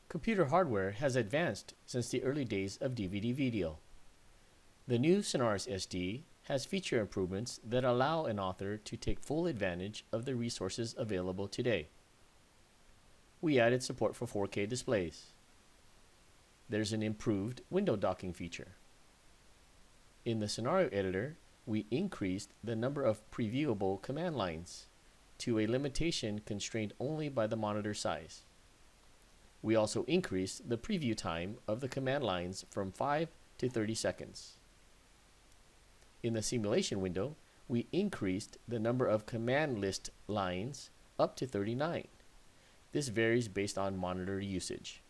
Computer hardware has advanced since the early days of DVD video. The new Scenarist SD has feature improvements that allow an author to take full advantage of the resources available today. We added support for 4K displays. There's an improved window docking feature. In the scenario editor, we increased the number of previewable command lines to a limitation constrained only by the monitor size. We also increased the preview time of the command lines from 5 to 30 seconds. In the simulation window, we increased the number of command list lines up to 39. This varies based on monitor usage.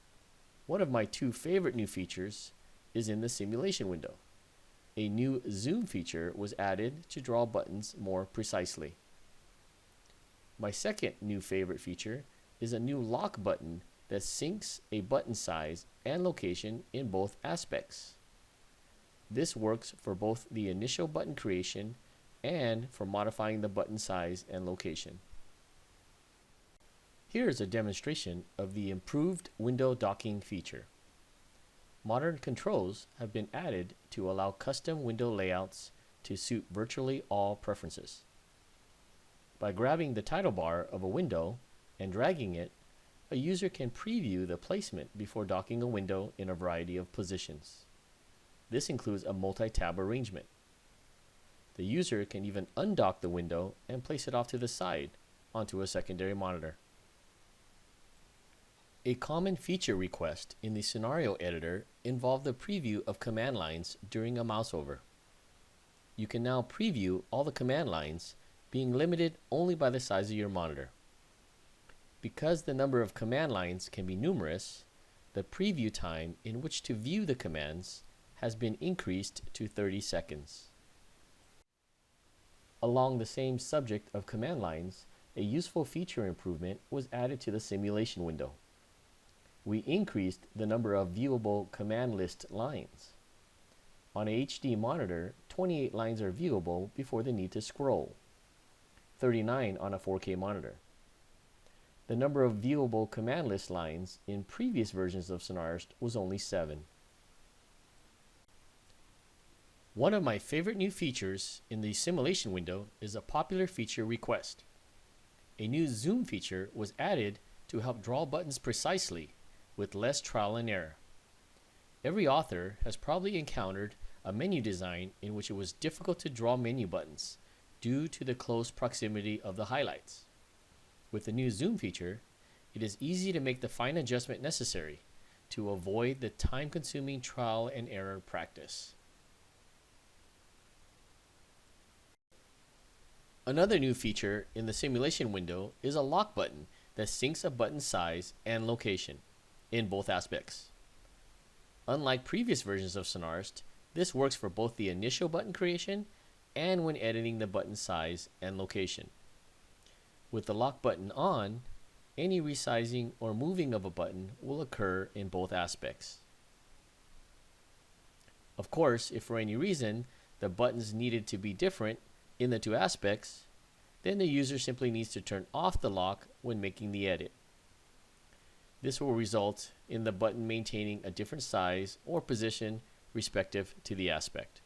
One of my two favorite new features is in the simulation window. A new zoom feature was added to draw buttons more precisely. My second new favorite feature is a new lock button that syncs a button size and location in both aspects. This works for both the initial button creation and for modifying the button size and location. Here is a demonstration of the improved window docking feature. Modern controls have been added to allow custom window layouts to suit virtually all preferences. By grabbing the title bar of a window and dragging it, a user can preview the placement before docking a window in a variety of positions. This includes a multi-tab arrangement. The user can even undock the window and place it off to the side onto a secondary monitor. A common feature request in the scenario editor involved the preview of command lines during a mouseover. You can now preview all the command lines, being limited only by the size of your monitor. Because the number of command lines can be numerous, the preview time in which to view the commands has been increased to 30 seconds. Along the same subject of command lines, a useful feature improvement was added to the simulation window. We increased the number of viewable command list lines. On a HD monitor, 28 lines are viewable before the need to scroll, 39 on a 4K monitor. The number of viewable command list lines in previous versions of Scenarist was only 7. One of my favorite new features in the simulation window is a popular feature request. A new zoom feature was added to help draw buttons precisely with less trial and error. Every author has probably encountered a menu design in which it was difficult to draw menu buttons due to the close proximity of the highlights. With the new zoom feature, it is easy to make the fine adjustment necessary to avoid the time-consuming trial and error practice. Another new feature in the simulation window is a lock button that syncs a button size and location in both aspects. Unlike previous versions of Scenarist, this works for both the initial button creation and when editing the button size and location. With the lock button on, any resizing or moving of a button will occur in both aspects. Of course, if for any reason the buttons needed to be different in the two aspects, then the user simply needs to turn off the lock when making the edit. This will result in the button maintaining a different size or position respective to the aspect.